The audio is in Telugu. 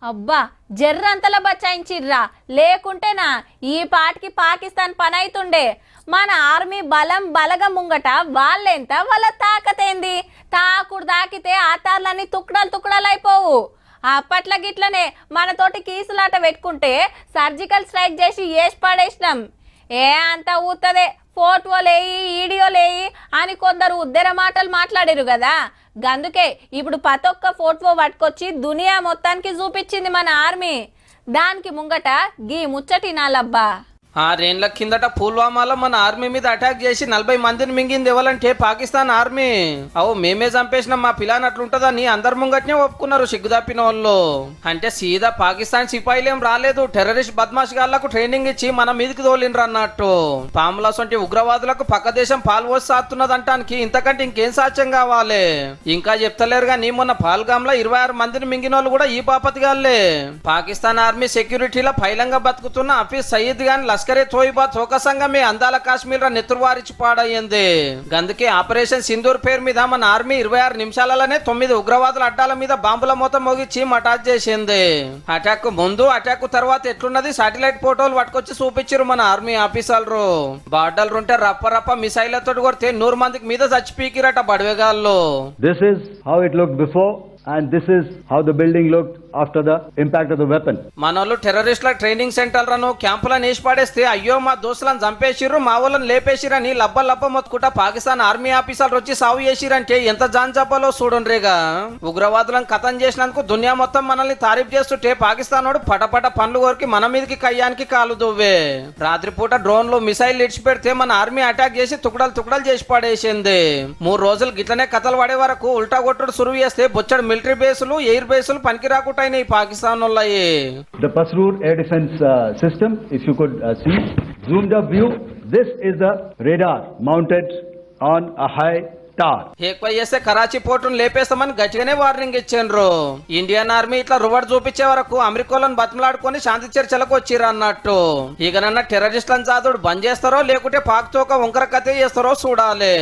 అబ్బా జర్రంతల బచాయించిర్రా లేకుంటేనా ఈ పాటికి పాకిస్తాన్ పని అయితుండే. మన ఆర్మీ బలం బలగం ముంగట వాళ్ళెంత వాళ్ళ తాకతేంది. తాకుడు తాకితే ఆతార్లన్నీ తుక్కడాలు తుక్కడాలు అయిపోవు. అప్పట్ల గిట్లనే మనతోటి కీసులాట పెట్టుకుంటే సర్జికల్ స్ట్రైక్ చేసి ఏసి పడేసినాం. అంత ఊతదే ఫోటోలేయి వీడియోలేయి అని కొందరు ఉద్దర మాటలు మాట్లాడారు కదా. గందుకే ఇప్పుడు ప్రతొక్క ఫోటో పట్టుకొచ్చి దునియా మొత్తానికి చూపించింది మన ఆర్మీ. దానికి ముంగట గీ ముచ్చటి నాలబ్బా. 6 ఏళ్ల కిందట పుల్వామాలో మన ఆర్మీ మీద అటాక్ చేసి 40 మందిని మింగింది ఎవరంటే పాకిస్తాన్ ఆర్మీ. మేమే చంపేసినాం మా పిల్లని అట్లుంటదని అందరు ముంగట్నే ఒప్పుకున్నారు సిగ్గుదాపిన వాళ్ళు. అంటే సీదా పాకిస్తాన్ సిపాయిలేం రాలేదు, టెర్రరిస్ట్ బద్మాష్ గాళ్లకు ట్రైనింగ్ ఇచ్చి మన మీదకి తోలిండ్రు అన్నట్టు. పాముల సొంటి ఉగ్రవాదులకు పక్క దేశం పాల్పోసి సాస్తున్నదంటానికి ఇంతకంటే ఇంకేం సాక్ష్యం కావాలి. ఇంకా చెప్తలేరు గానీ మొన్న పాల్గామ్ లో 26 మందిని మింగిన వాళ్ళు కూడా ఈ పాపతిగాళ్లే. పాకిస్తాన్ ఆర్మీ సెక్యూరిటీలో పైలంగా బతుకుతున్న హఫీజ్ సయీద్ గాని లష్కరే తోయిబా తోక సంఘమే అందాల కాశ్మీర్ లో నెత్తురువారిచి పాడయ్యింది. అందుకే ఆపరేషన్ సింధూర్ పేరు మీద మన ఆర్మీ 26 నిమిషాలలోనే 9 ఉగ్రవాదుల అడ్డాల మీద బాంబుల మూత మోగించి అటాక్ చేసింది. అటాక్ ముందు అటాక్ తర్వాత ఎట్లున్నది సాటిలైట్ ఫోటోలు పట్టుకొచ్చి చూపించారు మన ఆర్మీ ఆఫీసర్లు. బార్డర్లు ఉంటే రప్ప రప్ప మిసైళ్లతో కొడితే 100 మందికి మీద చచ్చిపీకిరట బడవేగాళ్ళు. This is how it looked before and this is how the building looked after the impact of the weapon. మనోళ్ళు టెర్రరిస్టుల ట్రైనింగ్ సెంటర్లను క్యాంపులను వేసి పడేస్తే అయ్యో మా దోస్తులను చంపేసిర్రు మా వాళ్ళని లేపేసిరని లబ్బ మొత్తుకుంటా పాకిస్తాన్ ఆర్మీ ఆఫీసర్లు వచ్చి సాగు చేసిరంటే ఎంత జాన్ చెప్పాలో చూడండిగా. ఉగ్రవాదులను ఖతం చేసినందుకు దునియా మొత్తం మనల్ని తారీఫ్ చేస్తుంటే పాకిస్తాన్ వాడు పటపట పండ్లు కోరికి మన మీదకి కయ్యానికి కాలు దువ్వే. రాత్రిపూట డ్రోన్లు మిసైల్ ఇడిచి పెడితే మన ఆర్మీ అటాక్ చేసి తుకడలు చేసి పడేసింది. 3 రోజులు గిట్లనే కథలు పడే వరకు ఉల్టా కొట్టుడు సురువు చేస్తే బొచ్చడు మిలిటరీ బేసులు ఎయిర్ బేసులు పనికి రాకుండా Pakistan. The Pasrur air defense system, if you could see zoomed up view, this is the radar mounted on a high tower. ఎక్కువ చేస్తే కరాచీ పోర్టును లేపేస్తామని గట్టిగానే వార్నింగ్ ఇచ్చిండ్రు. ఇండియన్ ఆర్మీ ఇట్లా రువర్ చూపించే వరకు అమెరికాలను బతిమలాడుకొని శాంతి చర్చలకు వచ్చిర్రు అన్నట్టు. ఇకనన్నా టెర్రరిస్టులను చాదుడు బంద్ చేస్తారో లేకుంటే పాక్ తోక వంకర కథ చేస్తారో చూడాలి.